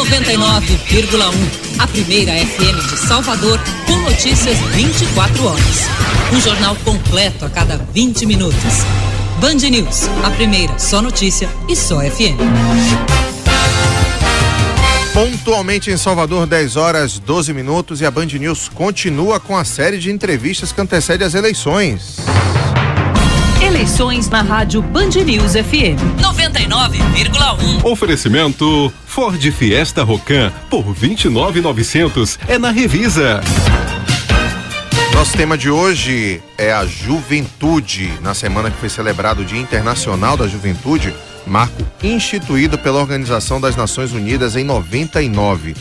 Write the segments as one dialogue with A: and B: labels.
A: 99,1. A primeira FM de Salvador, com notícias 24 horas. Um jornal completo a cada 20 minutos. Band News, a primeira só notícia e só FM.
B: Pontualmente em Salvador, 10 horas 12 minutos, e a Band News continua com a série de entrevistas que antecede as eleições.
A: Eleições na rádio Band News FM 99,1.
C: Oferecimento Ford Fiesta Rocan por 29.900 é na Revisa.
B: Nosso tema de hoje é a juventude. Na semana que foi celebrado o Dia Internacional da Juventude, marco instituído pela Organização das Nações Unidas em 99.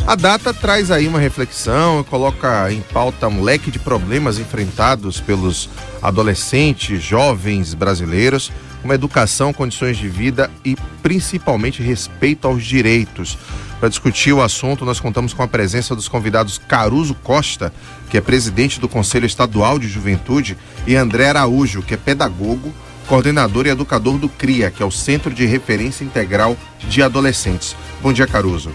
B: A data traz aí uma reflexão, coloca em pauta um leque de problemas enfrentados pelos adolescentes, jovens brasileiros, como educação, condições de vida e principalmente respeito aos direitos. Para discutir o assunto, nós contamos com a presença dos convidados Caruso Costa, que é presidente do Conselho Estadual de Juventude, e André Araújo, que é pedagogo, coordenador e educador do CRIA, que é o Centro de Referência Integral de Adolescentes. Bom dia, Caruso.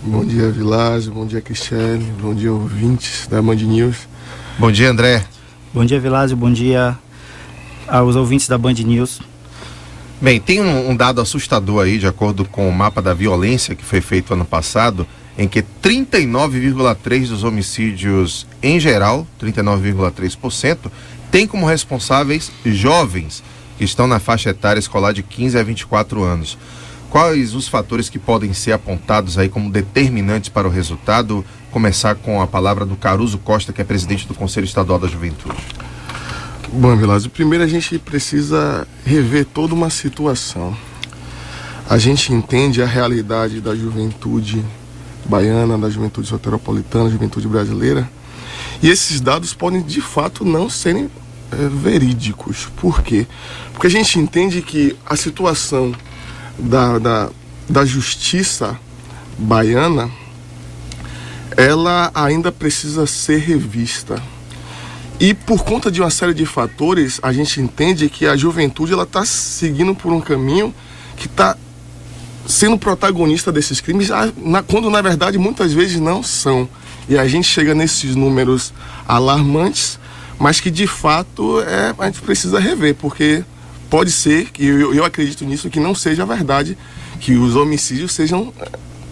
D: Bom dia, Vilásio. Bom dia, Cristiane. Bom dia, ouvintes da Band News.
B: Bom dia, André.
E: Bom dia, Vilásio. Bom dia aos ouvintes da Band News.
B: Bem, tem um dado assustador aí, de acordo com o mapa da violência que foi feito ano passado, em que 39,3% dos homicídios em geral, 39,3%, tem como responsáveis jovens que estão na faixa etária escolar de 15 a 24 anos. Quais os fatores que podem ser apontados aí como determinantes para o resultado? Começar com a palavra do Caruso Costa, que é presidente do Conselho Estadual da Juventude.
D: Bom, Vilásio, primeiro a gente precisa rever toda uma situação. A gente entende a realidade da juventude baiana, da juventude soteropolitana, da juventude brasileira, e esses dados podem de fato não serem verídicos. Por quê? Porque a gente entende que a situação da justiça baiana, ela ainda precisa ser revista. E por conta de uma série de fatores, a gente entende que a juventude ela está seguindo por um caminho que está sendo protagonista desses crimes, quando na verdade muitas vezes não são. E a gente chega nesses números alarmantes, mas que de fato a gente precisa rever, porque pode ser, que eu acredito nisso, que não seja verdade que os homicídios sejam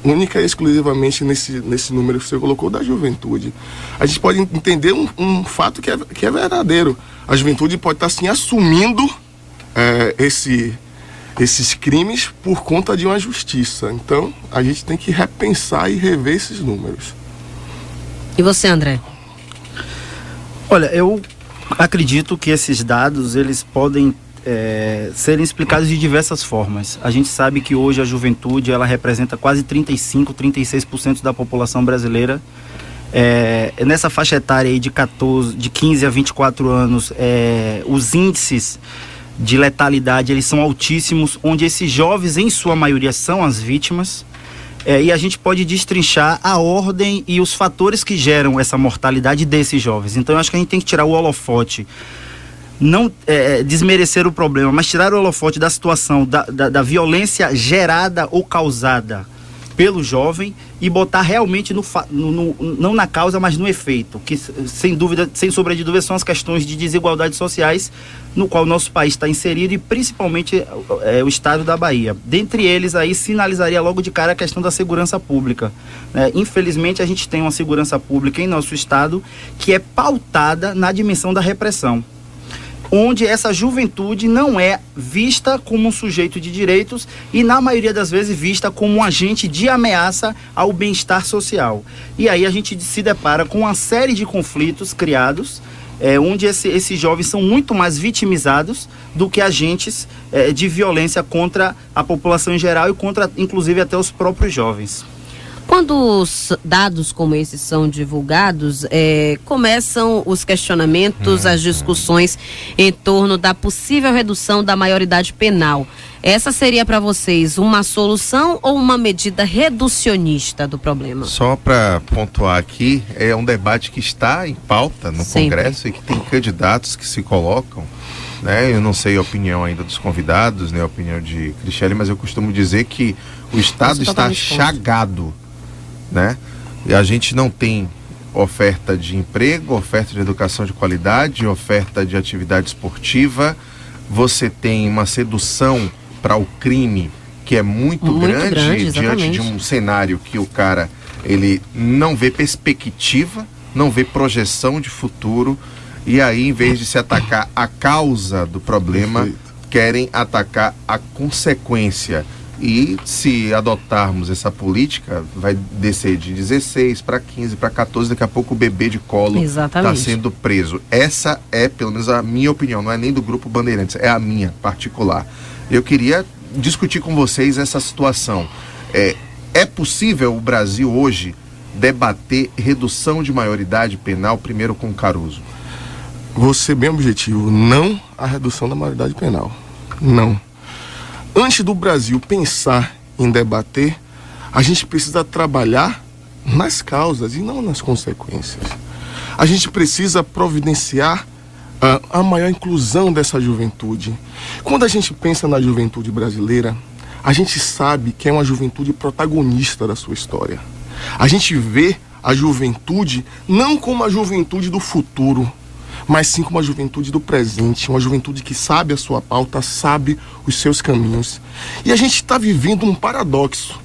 D: única e exclusivamente nesse número que você colocou da juventude. A gente pode entender um fato que é verdadeiro. A juventude pode estar sim assumindo esses crimes por conta de uma justiça. Então, a gente tem que repensar e rever esses números.
F: E você, André?
E: Olha, eu acredito que esses dados, eles podem serem explicados de diversas formas. A gente sabe que hoje a juventude, ela representa quase 35%, 36% da população brasileira. Nessa faixa etária aí de 15 a 24 anos, os índices de letalidade, eles são altíssimos, onde esses jovens, em sua maioria, são as vítimas. E a gente pode destrinchar a ordem e os fatores que geram essa mortalidade desses jovens. Então eu acho que a gente tem que tirar o holofote, não desmerecer o problema, mas tirar o holofote da situação da violência gerada ou causada pelo jovem e botar realmente não na causa, mas no efeito, que sem dúvida, sem sombra de dúvida, são as questões de desigualdades sociais no qual o nosso país está inserido, e principalmente o estado da Bahia. Dentre eles, aí sinalizaria logo de cara a questão da segurança pública. Infelizmente, a gente tem uma segurança pública em nosso estado que é pautada na dimensão da repressão, onde essa juventude não é vista como um sujeito de direitos e, na maioria das vezes, vista como um agente de ameaça ao bem-estar social. E aí a gente se depara com uma série de conflitos criados, onde esses jovens são muito mais vitimizados do que agentes de violência contra a população em geral e contra, inclusive, até os próprios jovens.
F: Quando dados como esses são divulgados, começam os questionamentos, as discussões em torno da possível redução da maioridade penal. Essa seria para vocês uma solução ou uma medida reducionista do problema?
B: Só para pontuar aqui, é um debate que está em pauta no Congresso e que tem candidatos que se colocam né? Eu não sei a opinião ainda dos convidados, né? A opinião de Cristiane, mas eu costumo dizer que o Estado está chagado, né? E a gente não tem oferta de emprego, oferta de educação de qualidade, oferta de atividade esportiva. Você tem uma sedução para o crime que é muito grande diante de um cenário que o cara, ele não vê perspectiva, não vê projeção de futuro, e aí, em vez de se atacar a causa do problema, querem atacar a consequência. E se adotarmos essa política, vai descer de 16 para 15, para 14, daqui a pouco o bebê de colo está sendo preso. Essa é, pelo menos, a minha opinião, não é nem do Grupo Bandeirantes, é a minha particular. Eu queria discutir com vocês essa situação. É possível o Brasil hoje debater redução de maioridade penal, primeiro com Caruso?
D: Vou ser bem objetivo, não a redução da maioridade penal, não. Antes do Brasil pensar em debater, a gente precisa trabalhar nas causas e não nas consequências. A gente precisa providenciar a maior inclusão dessa juventude. Quando a gente pensa na juventude brasileira, a gente sabe que é uma juventude protagonista da sua história. A gente vê a juventude não como a juventude do futuro, mas sim como a juventude do presente, uma juventude que sabe a sua pauta, sabe os seus caminhos. E a gente está vivendo um paradoxo,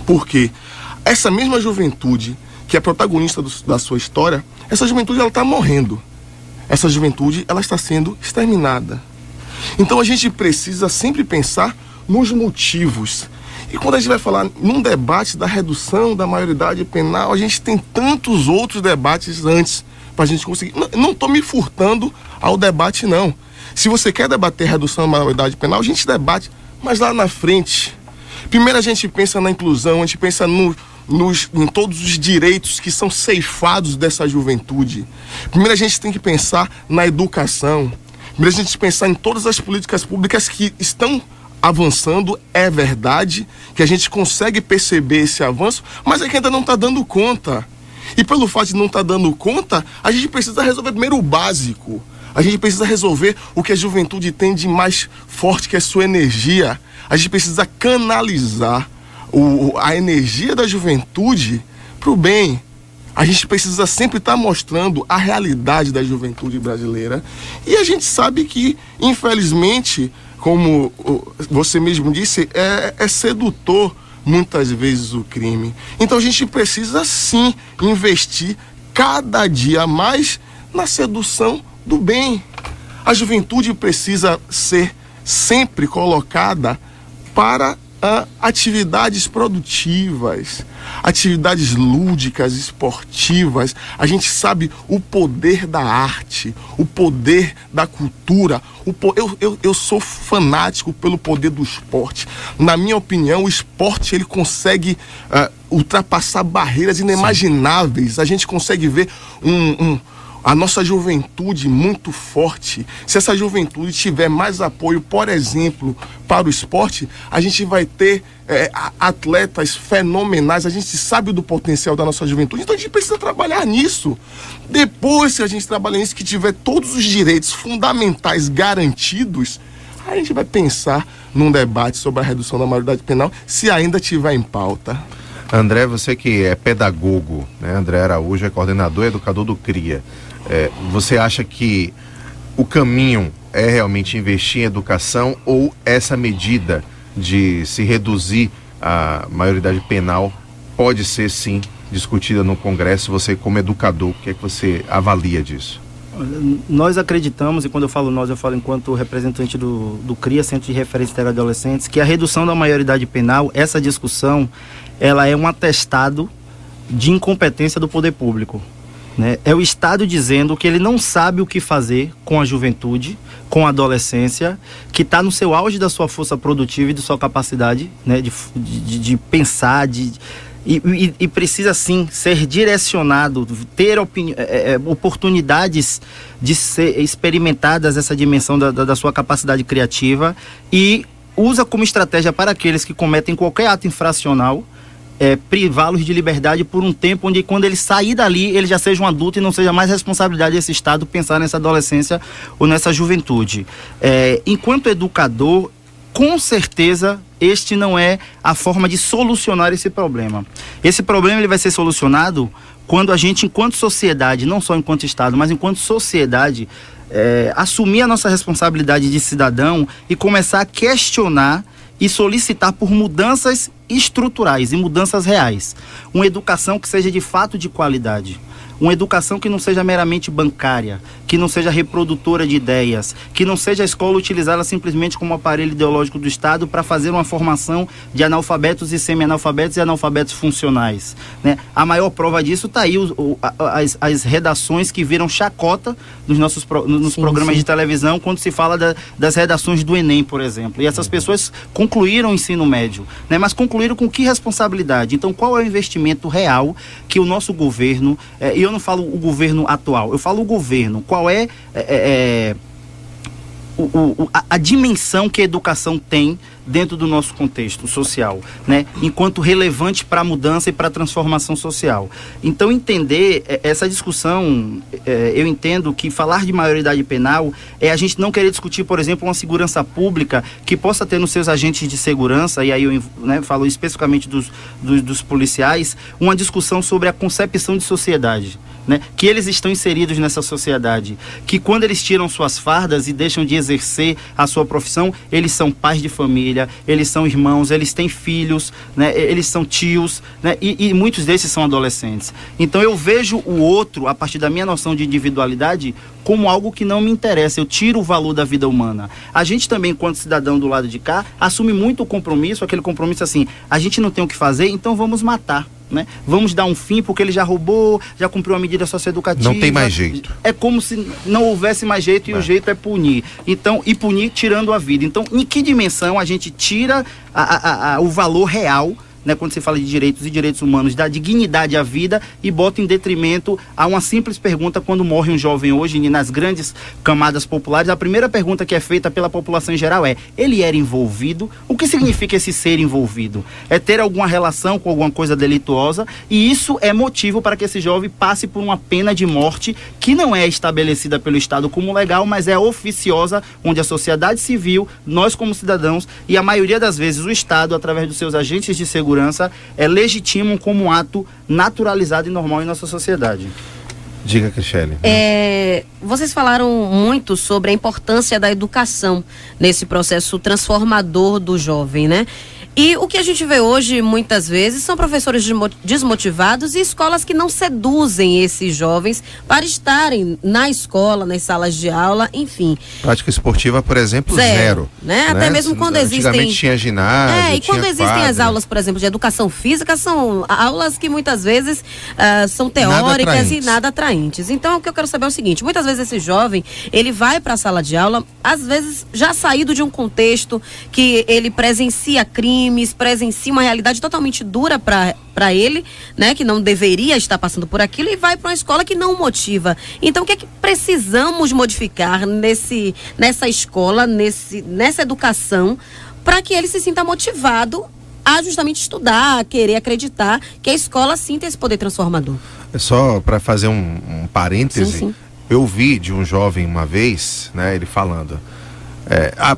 D: porque essa mesma juventude que é protagonista da sua história, essa juventude ela está morrendo. Essa juventude ela está sendo exterminada. Então a gente precisa sempre pensar nos motivos. E quando a gente vai falar num debate da redução da maioridade penal, a gente tem tantos outros debates antes para a gente conseguir. Não estou me furtando ao debate, não. Se você quer debater redução da maioridade penal, a gente debate, mas lá na frente. Primeiro a gente pensa na inclusão, a gente pensa em todos os direitos que são ceifados dessa juventude. Primeiro a gente tem que pensar na educação. Primeiro a gente tem que pensar em todas as políticas públicas que estão avançando. É verdade que a gente consegue perceber esse avanço, mas é que ainda não está dando conta. E pelo fato de não estar dando conta, a gente precisa resolver primeiro o básico. A gente precisa resolver o que a juventude tem de mais forte, que é a sua energia. A gente precisa canalizar a energia da juventude para o bem. A gente precisa sempre estar mostrando a realidade da juventude brasileira. E a gente sabe que, infelizmente, como você mesmo disse, é sedutor muitas vezes o crime. Então a gente precisa sim investir cada dia mais na sedução do bem. A juventude precisa ser sempre colocada para atividades produtivas, atividades lúdicas, esportivas. A gente sabe o poder da arte, o poder da cultura. Eu sou fanático pelo poder do esporte. Na minha opinião, o esporte ele consegue ultrapassar barreiras inimagináveis. Sim. A gente consegue ver a nossa juventude muito forte. Se essa juventude tiver mais apoio, por exemplo, para o esporte, a gente vai ter atletas fenomenais. A gente sabe do potencial da nossa juventude, então a gente precisa trabalhar nisso. Depois que a gente trabalhar nisso, que tiver todos os direitos fundamentais garantidos, a gente vai pensar num debate sobre a redução da maioridade penal, se ainda tiver em pauta.
B: André, você que é pedagogo, né? André Araújo é coordenador e educador do CRIA. Você acha que o caminho é realmente investir em educação, ou essa medida de se reduzir a maioridade penal pode ser sim discutida no Congresso? Você como educador, o que é que você avalia disso?
E: Nós acreditamos, e quando eu falo nós, eu falo enquanto representante do CRIA, Centro de Referência de Adolescentes, que a redução da maioridade penal, essa discussão, ela é um atestado de incompetência do poder público. Né? É o Estado dizendo que ele não sabe o que fazer com a juventude, com a adolescência, que está no seu auge da sua força produtiva e de sua capacidade, né, de pensar, e precisa sim ser direcionado, ter oportunidades de ser experimentadas essa dimensão da sua capacidade criativa, e usa como estratégia para aqueles que cometem qualquer ato infracional privá-los de liberdade por um tempo onde, quando ele sair dali, ele já seja um adulto e não seja mais responsabilidade desse Estado pensar nessa adolescência ou nessa juventude. Enquanto educador, com certeza, este não é a forma de solucionar esse problema. Esse problema ele vai ser solucionado quando a gente, enquanto sociedade, não só enquanto Estado, mas enquanto sociedade, assumir a nossa responsabilidade de cidadão e começar a questionar e solicitar por mudanças estruturais e mudanças reais. Uma educação que seja de fato de qualidade. Uma educação que não seja meramente bancária, que não seja reprodutora de ideias, que não seja a escola utilizada simplesmente como aparelho ideológico do Estado para fazer uma formação de analfabetos e semi-analfabetos e analfabetos funcionais, né? A maior prova disso está aí as redações que viram chacota nos programas de televisão quando se fala das redações do Enem, por exemplo. E essas pessoas concluíram o ensino médio, né? Mas concluíram com que responsabilidade? Então, qual é o investimento real que o nosso governo... eu não falo o governo atual, eu falo o governo. Qual é a dimensão que a educação tem dentro do nosso contexto social, né? Enquanto relevante para a mudança e para a transformação social. Então, entender essa discussão, eu entendo que falar de maioridade penal é a gente não querer discutir, por exemplo, uma segurança pública que possa ter nos seus agentes de segurança, e aí eu, né, falo especificamente dos policiais, uma discussão sobre a concepção de sociedade, né? Que eles estão inseridos nessa sociedade, que quando eles tiram suas fardas e deixam de exercer a sua profissão, eles são pais de família, eles são irmãos, eles têm filhos, né? Eles são tios, né? E muitos desses são adolescentes. Então eu vejo o outro, a partir da minha noção de individualidade, como algo que não me interessa. Eu tiro o valor da vida humana. A gente também, enquanto cidadão do lado de cá, assume muito o compromisso, aquele compromisso assim, a gente não tem o que fazer, então vamos matar, né? Vamos dar um fim porque ele já roubou, já cumpriu uma medida socioeducativa.
B: Não tem mais jeito.
E: É como se não houvesse mais jeito, e o jeito é punir. Então, e punir tirando a vida. Então, em que dimensão a gente tira o valor real, né, quando se fala de direitos e direitos humanos, da dignidade à vida, e bota em detrimento a uma simples pergunta quando morre um jovem hoje, e nas grandes camadas populares, a primeira pergunta que é feita pela população em geral é: ele era envolvido? O que significa esse ser envolvido? É ter alguma relação com alguma coisa delituosa, e isso é motivo para que esse jovem passe por uma pena de morte que não é estabelecida pelo Estado como legal, mas é oficiosa, onde a sociedade civil, nós como cidadãos, e a maioria das vezes o Estado, através dos seus agentes de segurança, legitimam como um ato naturalizado e normal em nossa sociedade.
B: Diga, Cristiane.
F: Vocês falaram muito sobre a importância da educação nesse processo transformador do jovem, né? E o que a gente vê hoje, muitas vezes, são professores desmotivados e escolas que não seduzem esses jovens para estarem na escola, nas salas de aula, enfim.
B: Prática esportiva, por exemplo, zero.
F: Né? Até mesmo quando existem...
B: Antigamente tinha ginásio,
F: e quando existem as aulas, por exemplo, de educação física, são aulas que muitas vezes são teóricas e nada atraentes. Então, o que eu quero saber é o seguinte: muitas vezes esse jovem, ele vai para a sala de aula, às vezes já saído de um contexto que ele presencia crime, presencia uma realidade totalmente dura para ele, né, que não deveria estar passando por aquilo, e vai para uma escola que não o motiva. Então, o que é que precisamos modificar nessa escola, nessa educação, para que ele se sinta motivado a justamente estudar, a querer acreditar que a escola sim tem esse poder transformador?
B: É só para fazer um parêntese.
F: Sim.
B: Eu vi de um jovem uma vez, né, ele falando: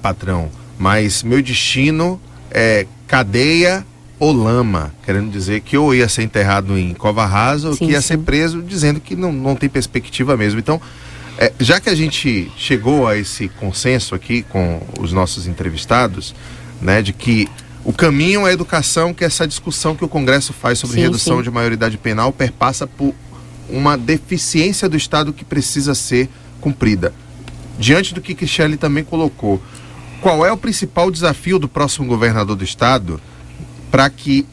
B: patrão, mas meu destino é cadeia ou lama, querendo dizer que eu ia ser enterrado em cova rasa ou que ia ser preso, dizendo que não tem perspectiva mesmo. Então, já que a gente chegou a esse consenso aqui com os nossos entrevistados, né, de que o caminho é a educação, que essa discussão que o Congresso faz sobre redução de maioridade penal perpassa por uma deficiência do Estado que precisa ser cumprida. Diante do que Cristiane também colocou, qual é o principal desafio do próximo governador do Estado para que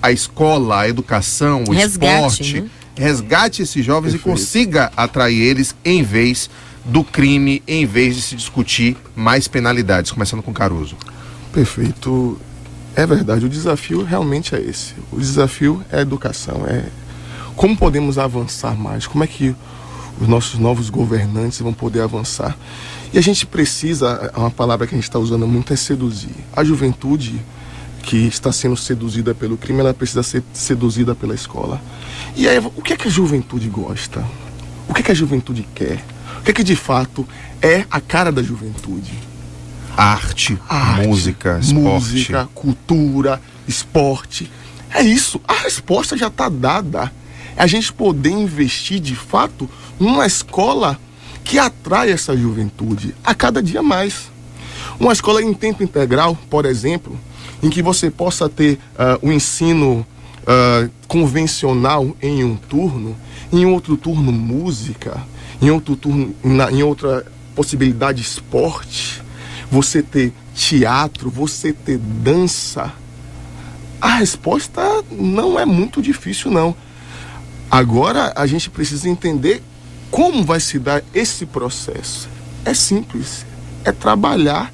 B: a escola, a educação, o esporte, né, resgate esses jovens e consiga atrair eles em vez do crime, em vez de se discutir mais penalidades, começando com Caruso?
D: Perfeito. É verdade, o desafio realmente é esse. O desafio é a educação, como podemos avançar mais, como é que os nossos novos governantes vão poder avançar. E a gente precisa, uma palavra que a gente está usando muito é seduzir. A juventude que está sendo seduzida pelo crime, ela precisa ser seduzida pela escola. E aí, o que é que a juventude gosta? O que é que a juventude quer? O que é que de fato é a cara da juventude?
B: Arte, música, esporte.
D: Música, cultura, esporte. É isso, a resposta já está dada. É a gente poder investir de fato numa escola que atrai essa juventude a cada dia mais. Uma escola em tempo integral, por exemplo, em que você possa ter o ensino convencional em um turno, em outro turno música, em outro turno, em outra possibilidade esporte, você ter teatro, você ter dança. A resposta não é muito difícil, não. Agora a gente precisa entender como vai se dar esse processo. É simples, é trabalhar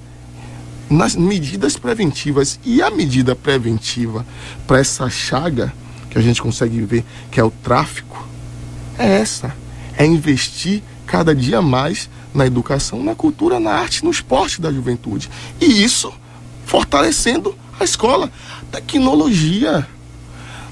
D: nas medidas preventivas. E a medida preventiva para essa chaga que a gente consegue ver, que é o tráfico, é essa. É investir cada dia mais na educação, na cultura, na arte, no esporte da juventude. E isso fortalecendo a escola. Tecnologia.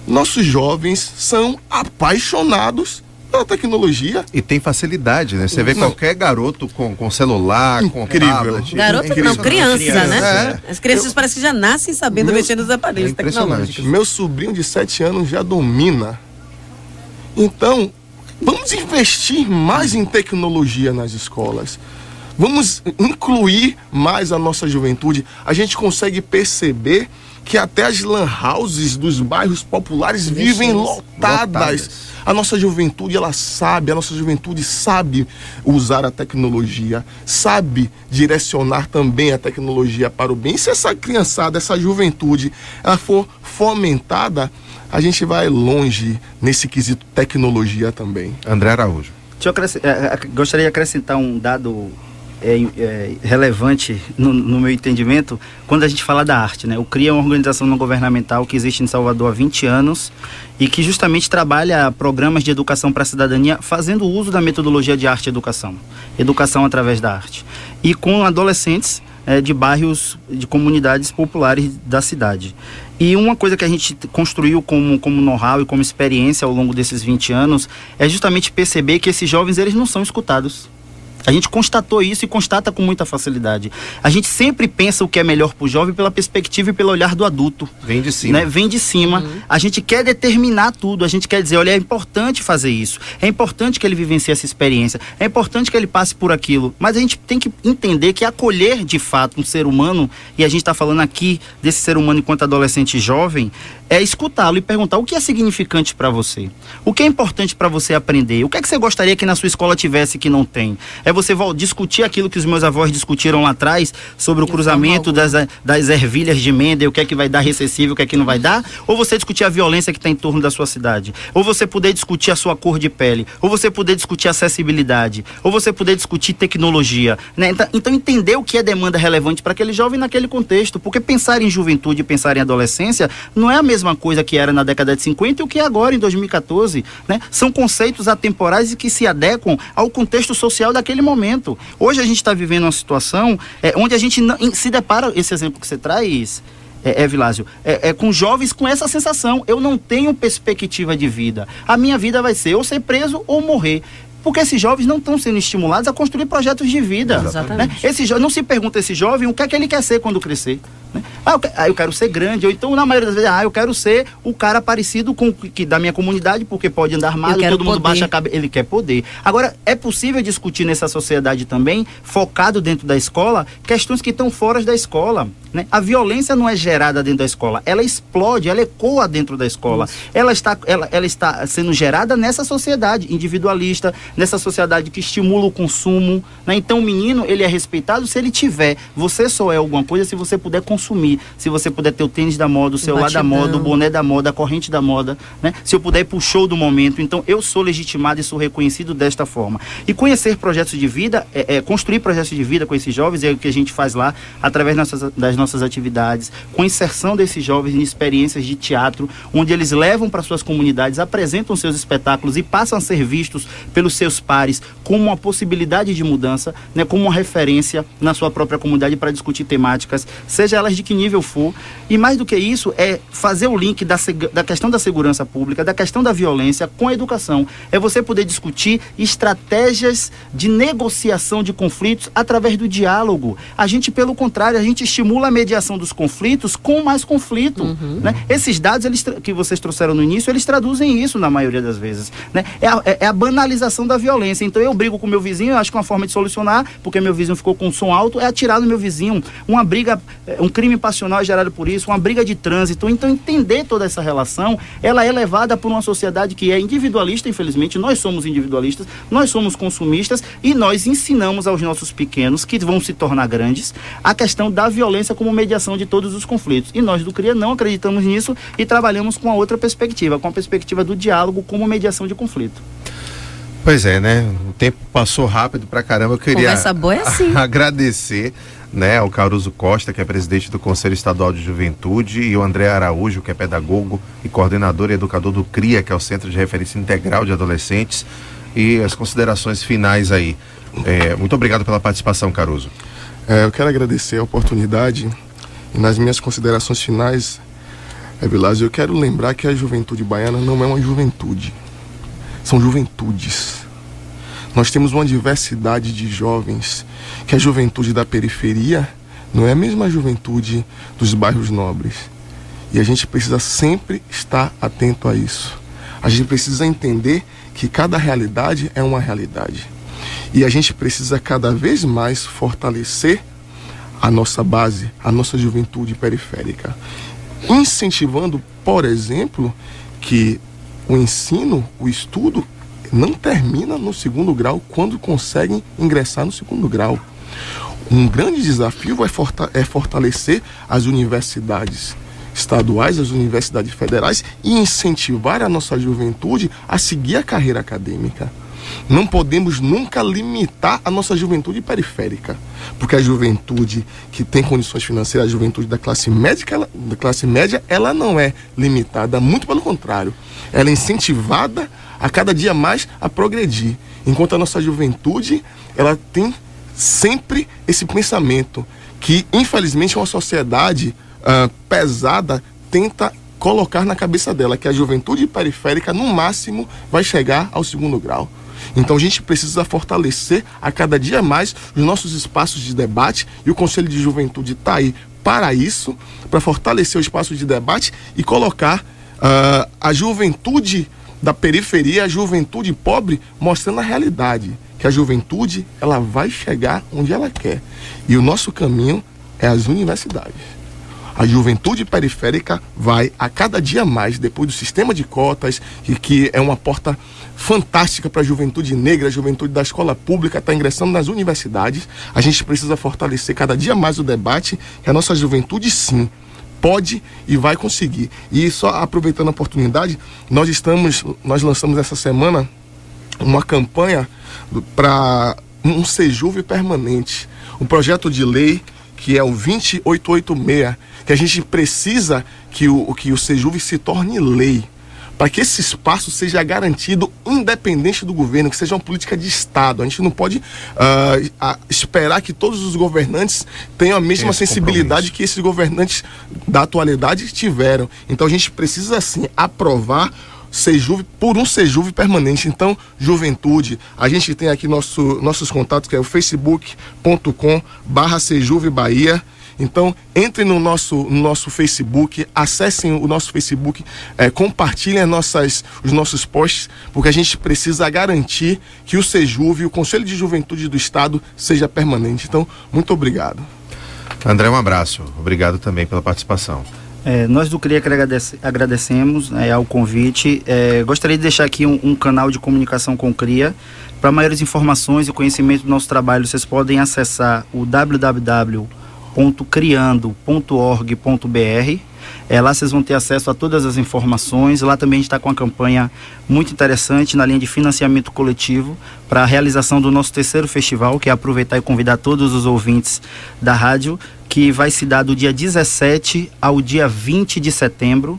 D: Nossos jovens são apaixonados pela tecnologia.
B: E tem facilidade, né? Você vê qualquer garoto com celular, com tablet.
F: Garoto não, criança, né? As crianças parecem que já nascem sabendo mexer nos aparelhos tecnológicos.
D: Meu sobrinho de 7 anos já domina. Então, vamos investir mais em tecnologia nas escolas. Vamos incluir mais a nossa juventude. A gente consegue perceber que até as lan houses dos bairros populares vivem lotadas. A nossa juventude, a nossa juventude sabe usar a tecnologia, sabe direcionar também a tecnologia para o bem. E se essa criançada, essa juventude, ela for fomentada, a gente vai longe nesse quesito tecnologia também.
B: André Araújo.
E: Gostaria de acrescentar um dado relevante no meu entendimento, quando a gente fala da arte, né? O CRIA é uma organização não governamental que existe em Salvador há 20 anos e que justamente trabalha programas de educação para a cidadania fazendo uso da metodologia de arte e educação através da arte, e com adolescentes de bairros, de comunidades populares da cidade. E uma coisa que a gente construiu como know-how e como experiência ao longo desses 20 anos é justamente perceber que esses jovens, eles não são escutados. A gente constatou isso e constata com muita facilidade. A gente sempre pensa o que é melhor para o jovem pela perspectiva e pelo olhar do adulto.
B: Vem de cima.
E: Né? Vem de cima. A gente quer determinar tudo. A gente quer dizer, olha, é importante fazer isso. É importante que ele vivencie essa experiência. É importante que ele passe por aquilo. Mas a gente tem que entender que acolher de fato um ser humano, e a gente está falando aqui desse ser humano enquanto adolescente e jovem, é escutá-lo e perguntar o que é significante para você. O que é importante para você aprender? O que é que você gostaria que na sua escola tivesse que não tem? É você discutir aquilo que os meus avós discutiram lá atrás sobre o cruzamento das ervilhas de Mendel, o que é que vai dar recessivo, o que é que não vai dar? Ou você discutir a violência que está em torno da sua cidade? Ou você poder discutir a sua cor de pele? Ou você poder discutir acessibilidade? Ou você poder discutir tecnologia? Né? Então entender o que é demanda relevante para aquele jovem naquele contexto, porque pensar em juventude e pensar em adolescência não é a mesma coisa que era na década de 50 e o que é agora em 2014, né? São conceitos atemporais e que se adequam ao contexto social daquele momento. Hoje a gente está vivendo uma situação onde a gente se depara, esse exemplo que você traz, Vilásio, com jovens com essa sensação: eu não tenho perspectiva de vida, a minha vida vai ser ou ser preso ou morrer. Porque esses jovens não estão sendo estimulados a construir projetos de vida. Exatamente. Né? Não se pergunta a esse jovem o que é que ele quer ser quando crescer. Né? Eu quero ser grande, ou então na maioria das vezes, eu quero ser o cara parecido com que da minha comunidade, porque pode andar armado, todo mundo baixa a cabeça, ele quer poder. Agora, é possível discutir nessa sociedade também, focado dentro da escola, questões que estão fora da escola. Né? A violência não é gerada dentro da escola, ela explode, ela ecoa dentro da escola. Ela está sendo gerada nessa sociedade individualista, nessa sociedade que estimula o consumo. Né? Então o menino, ele é respeitado se ele tiver. Você só é alguma coisa se você puder consumir, se você puder ter o tênis da moda, o celular da moda, o boné da moda, a corrente da moda, né? Se eu puder ir pro show do momento. Então eu sou legitimado e sou reconhecido desta forma. E conhecer projetos de vida, construir projetos de vida com esses jovens, é o que a gente faz lá, através das nossas atividades, com inserção desses jovens em experiências de teatro, onde eles levam para suas comunidades, apresentam seus espetáculos e passam a ser vistos pelos seus pares como uma possibilidade de mudança, né, como uma referência na sua própria comunidade para discutir temáticas, seja elas de que nível for. E mais do que isso, é fazer o link da questão da segurança pública, da questão da violência com a educação. É você poder discutir estratégias de negociação de conflitos através do diálogo. A gente, pelo contrário, a gente estimula a mediação dos conflitos com mais conflito. Né? Esses dados que vocês trouxeram no início, eles traduzem isso na maioria das vezes. Né? É a banalização da violência. Então eu brigo com meu vizinho, eu acho que uma forma de solucionar, porque meu vizinho ficou com som alto, é atirar no meu vizinho. Uma briga, um crime passional é gerado por isso, uma briga de trânsito. Então entender toda essa relação, ela é levada por uma sociedade que é individualista, infelizmente. Nós somos individualistas, nós somos consumistas e nós ensinamos aos nossos pequenos, que vão se tornar grandes, a questão da violência como mediação de todos os conflitos. E nós do CRIA não acreditamos nisso e trabalhamos com a outra perspectiva, com a perspectiva do diálogo como mediação de conflito.
B: Pois é, né? O tempo passou rápido pra caramba. Eu queria
F: Conversa boa é assim.
B: agradecer, né, ao Caruso Costa, que é presidente do Conselho Estadual de Juventude, e o André Araújo, que é pedagogo e coordenador e educador do CRIA, que é o Centro de Referência Integral de Adolescentes, e as considerações finais aí. Muito obrigado pela participação, Caruso.
D: Eu quero agradecer a oportunidade e nas minhas considerações finais, Vilásio, eu quero lembrar que a juventude baiana não é uma juventude. São juventudes. Nós temos uma diversidade de jovens, que a juventude da periferia não é a mesma juventude dos bairros nobres. E a gente precisa sempre estar atento a isso. A gente precisa entender que cada realidade é uma realidade. E a gente precisa cada vez mais fortalecer a nossa base, a nossa juventude periférica. Incentivando, por exemplo, que o ensino, o estudo, não termina no segundo grau quando conseguem ingressar no segundo grau. Um grande desafio é fortalecer as universidades estaduais, as universidades federais e incentivar a nossa juventude a seguir a carreira acadêmica. Não podemos nunca limitar a nossa juventude periférica, porque a juventude que tem condições financeiras, a juventude da classe média, ela não é limitada, muito pelo contrário. Ela é incentivada a cada dia mais a progredir, enquanto a nossa juventude, ela tem sempre esse pensamento que, infelizmente, uma sociedade pesada tenta colocar na cabeça dela, que a juventude periférica, no máximo, vai chegar ao segundo grau. Então a gente precisa fortalecer a cada dia mais os nossos espaços de debate, e o Conselho de Juventude está aí para isso, para fortalecer o espaço de debate e colocar a juventude da periferia, a juventude pobre, mostrando a realidade, que a juventude ela vai chegar onde ela quer. E o nosso caminho é as universidades. A juventude periférica vai a cada dia mais, depois do sistema de cotas, e que é uma porta fantástica para a juventude negra, a juventude da escola pública está ingressando nas universidades. A gente precisa fortalecer cada dia mais o debate, que a nossa juventude sim pode e vai conseguir. E só aproveitando a oportunidade, nós lançamos essa semana uma campanha para um Sejuve permanente, um projeto de lei que é o 20886, que a gente precisa que o Sejuve se torne lei, para que esse espaço seja garantido independente do governo, que seja uma política de Estado. A gente não pode esperar que todos os governantes tenham a mesma sensibilidade que esses governantes da atualidade tiveram. Então a gente precisa, assim, aprovar Sejuve por um Sejuve permanente. Então, juventude, a gente tem aqui nossos contatos, que é o facebook.com/Sejuve Bahia. Então, entrem no nosso Facebook, acessem o nosso Facebook, compartilhem os nossos posts, porque a gente precisa garantir que o Sejuve, o Conselho de Juventude do Estado, seja permanente. Então, muito obrigado.
B: André, um abraço. Obrigado também pela participação.
E: Nós do CRIA que agradecemos ao convite. Gostaria de deixar aqui um canal de comunicação com o CRIA. Para maiores informações e conhecimento do nosso trabalho, vocês podem acessar o www.criando.org.br. Lá vocês vão ter acesso a todas as informações. Lá também a gente está com uma campanha muito interessante na linha de financiamento coletivo para a realização do nosso terceiro festival, que é aproveitar e convidar todos os ouvintes da rádio, que vai se dar do dia 17 ao dia 20 de setembro,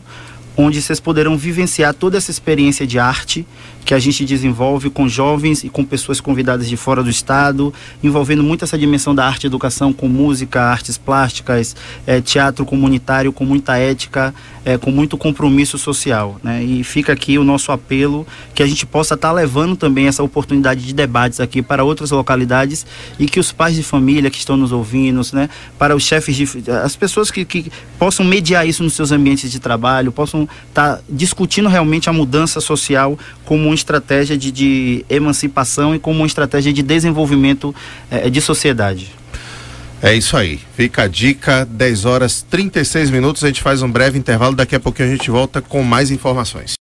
E: onde vocês poderão vivenciar toda essa experiência de arte que a gente desenvolve com jovens e com pessoas convidadas de fora do estado, envolvendo muito essa dimensão da arte e educação com música, artes plásticas, teatro comunitário com muita ética, com muito compromisso social, né? E fica aqui o nosso apelo que a gente possa estar levando também essa oportunidade de debates aqui para outras localidades e que os pais de família que estão nos ouvindo, né, para os chefes, as pessoas que possam mediar isso nos seus ambientes de trabalho, possam estar discutindo realmente a mudança social como uma estratégia de emancipação e como uma estratégia de desenvolvimento de sociedade.
B: É isso aí, fica a dica, 10 horas 36 minutos, a gente faz um breve intervalo, daqui a pouquinho a gente volta com mais informações.